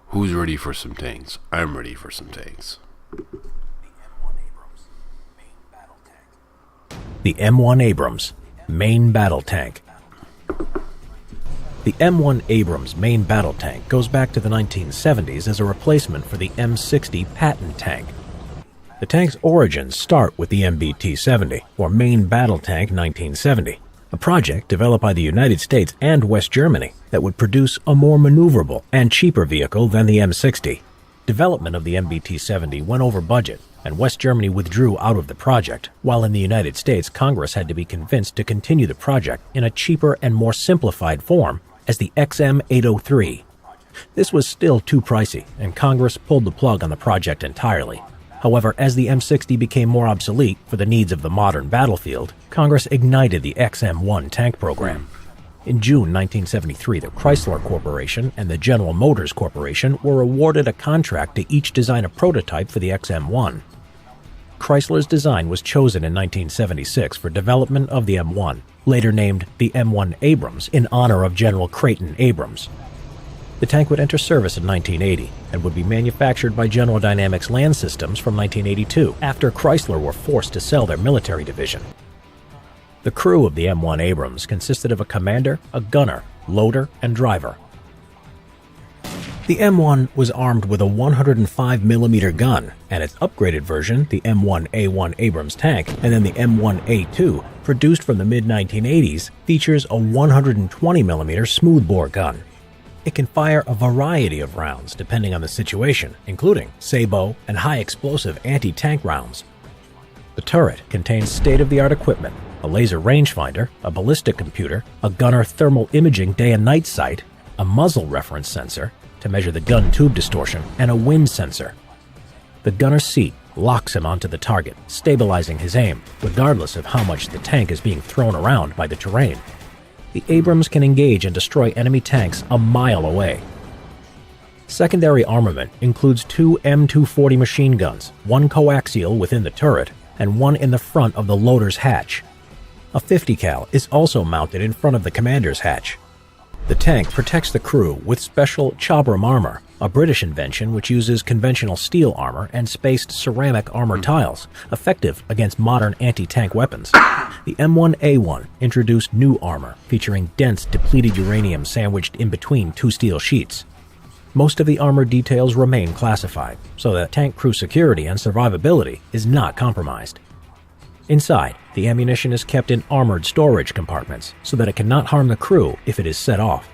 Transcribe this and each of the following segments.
Who's ready for some tanks? I'm ready for some tanks. The M1 Abrams, main battle tank. The M1 Abrams main battle tank goes back to the 1970s as a replacement for the M60 Patton tank. The tank's origins start with the MBT-70, or Main Battle Tank 1970, a project developed by the United States and West Germany that would produce a more maneuverable and cheaper vehicle than the M60. Development of the MBT-70 went over budget, and West Germany withdrew out of the project, while in the United States, Congress had to be convinced to continue the project in a cheaper and more simplified form as the XM803. This was still too pricey, and Congress pulled the plug on the project entirely. However, as the M60 became more obsolete for the needs of the modern battlefield, Congress ignited the XM1 tank program. In June 1973, the Chrysler Corporation and the General Motors Corporation were awarded a contract to each design a prototype for the XM1. Chrysler's design was chosen in 1976 for development of the M1, later named the M1 Abrams in honor of General Creighton Abrams. The tank would enter service in 1980 and would be manufactured by General Dynamics Land Systems from 1982 after Chrysler were forced to sell their military division. The crew of the M1 Abrams consisted of a commander, a gunner, loader, and driver. The M1 was armed with a 105mm gun, and its upgraded version, the M1A1 Abrams tank, and then the M1A2, produced from the mid-1980s, features a 120mm smoothbore gun. It can fire a variety of rounds depending on the situation, including sabot and high-explosive anti-tank rounds. The turret contains state-of-the-art equipment, a laser rangefinder, a ballistic computer, a gunner thermal imaging day and night sight, a muzzle reference sensor to measure the gun tube distortion, and a wind sensor. The gunner's seat locks him onto the target, stabilizing his aim, regardless of how much the tank is being thrown around by the terrain. The Abrams can engage and destroy enemy tanks a mile away. Secondary armament includes two M240 machine guns, one coaxial within the turret, and one in the front of the loader's hatch. A 50 cal is also mounted in front of the commander's hatch. The tank protects the crew with special Chabram armor, a British invention which uses conventional steel armor and spaced ceramic armor tiles, effective against modern anti-tank weapons. The M1A1 introduced new armor featuring dense depleted uranium sandwiched in between two steel sheets. Most of the armor details remain classified, so that tank crew security and survivability is not compromised. Inside, the ammunition is kept in armored storage compartments so that it cannot harm the crew if it is set off.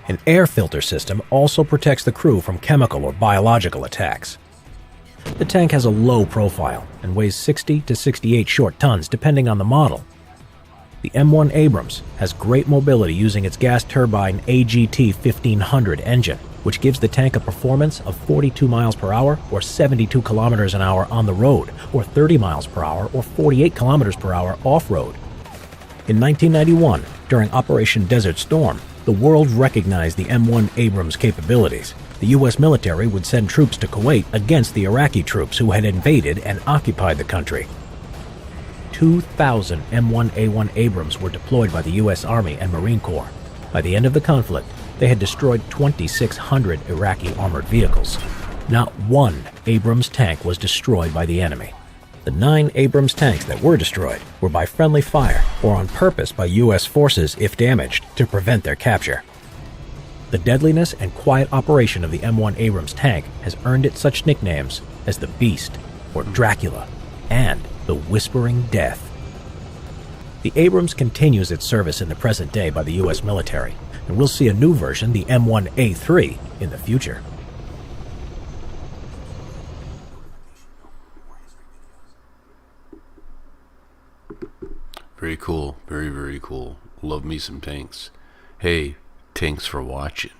An air filter system also protects the crew from chemical or biological attacks. The tank has a low profile and weighs 60 to 68 short tons depending on the model. The M1 Abrams has great mobility using its gas turbine AGT 1500 engine, which gives the tank a performance of 42 miles per hour or 72 kilometers an hour on the road, or 30 miles per hour or 48 kilometers per hour off-road. In 1991, during Operation Desert Storm, the world recognized the M1 Abrams capabilities. The U.S. military would send troops to Kuwait against the Iraqi troops who had invaded and occupied the country. 2,000 M1A1 Abrams were deployed by the U.S. Army and Marine Corps. By the end of the conflict, they had destroyed 2,600 Iraqi armored vehicles. Not one Abrams tank was destroyed by the enemy. The 9 Abrams tanks that were destroyed were by friendly fire or on purpose by U.S. forces if damaged to prevent their capture. The deadliness and quiet operation of the M1 Abrams tank has earned it such nicknames as the Beast, or Dracula, and the Whispering Death. The Abrams continues its service in the present day by the U.S. military, and we'll see a new version, the M1A3, in the future. Very cool. Very, very cool. Love me some tanks. Hey, thanks for watching.